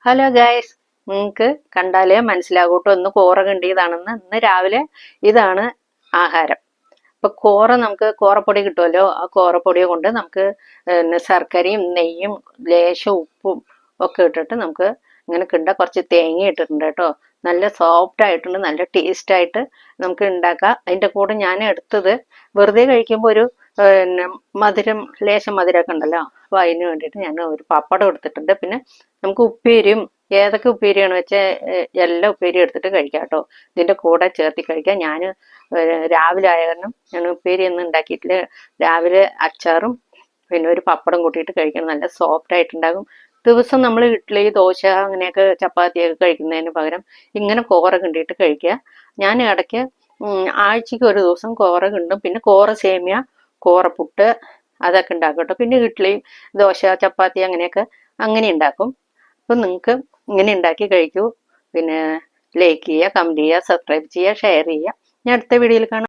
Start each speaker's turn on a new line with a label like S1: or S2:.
S1: Hello guys, നിങ്ങൾക്ക് കണ്ടാലേ മനസ്സിലാകൂട്ടോ ഇന്ന് കോറ കിണ്ടിയതാണെന്ന്. ഇന്ന് രാവിലെ ഇതാണ് ആഹാരം. ഇപ്പൊ കോറ നമുക്ക് കോറപ്പൊടി കിട്ടുമല്ലോ, ആ കോറപ്പൊടിയെ കൊണ്ട് നമുക്ക് ശർക്കരയും നെയ്യും ലേശം ഉപ്പും ഒക്കെ ഇട്ടിട്ട് നമുക്ക് ഇങ്ങനെ കിണ്ട. കുറച്ച് തേങ്ങ ഇട്ടിട്ടുണ്ട് കേട്ടോ. നല്ല സോഫ്റ്റ് ആയിട്ടുണ്ട്, നല്ല ടേസ്റ്റ് ആയിട്ട് നമുക്ക് ഉണ്ടാക്കാം. അതിൻ്റെ കൂടെ ഞാൻ എടുത്തത് വെറുതെ കഴിക്കുമ്പോൾ ഒരു മധുരം, ലേശം മധുരമൊക്കെ ഉണ്ടല്ലോ, അപ്പോൾ അതിന് വേണ്ടിയിട്ട് ഞാൻ ഒരു പപ്പടം എടുത്തിട്ടുണ്ട്. പിന്നെ നമുക്ക് ഉപ്പേരിയും, ഏതൊക്കെ ഉപ്പേരിയാണ് വെച്ചാൽ എല്ലാ ഉപ്പേരി എടുത്തിട്ട് കഴിക്കാം കേട്ടോ. ഇതിൻ്റെ കൂടെ ചേർത്തി കഴിക്കാം. ഞാൻ രാവിലെ ആയ കാരണം ഞാൻ ഉപ്പേരി ഒന്നും ഉണ്ടാക്കിയിട്ടില്ല. രാവിലെ അച്ചാറും പിന്നെ ഒരു പപ്പടം കൂട്ടിയിട്ട് കഴിക്കണം. നല്ല സോഫ്റ്റ് ആയിട്ടുണ്ടാകും. ദിവസം നമ്മൾ ഇഡ്ഡലി, ദോശ, അങ്ങനെയൊക്കെ ചപ്പാത്തിയൊക്കെ കഴിക്കുന്നതിന് പകരം ഇങ്ങനെ കോറ കിണ്ടിയിട്ട് കഴിക്കുക. ഞാൻ ഇടയ്ക്ക് ആഴ്ചക്ക് ഒരു ദിവസം കോറ കിണ്ടും. പിന്നെ കോറ സേമിയ, കോറപ്പുട്ട് അതൊക്കെ ഉണ്ടാക്കും കേട്ടോ. പിന്നെ ഇഡ്ഡലി, ദോശ, ചപ്പാത്തി അങ്ങനെയൊക്കെ അങ്ങനെ ഉണ്ടാക്കും. അപ്പം നിങ്ങൾക്ക് ഇങ്ങനെ ഉണ്ടാക്കി കഴിക്കൂ. പിന്നെ ലൈക്ക് ചെയ്യുക, കമൻറ്റ് ചെയ്യുക, സബ്സ്ക്രൈബ് ചെയ്യുക, ഷെയർ ചെയ്യുക. ഞാൻ അടുത്ത വീഡിയോയിൽ കാണാം.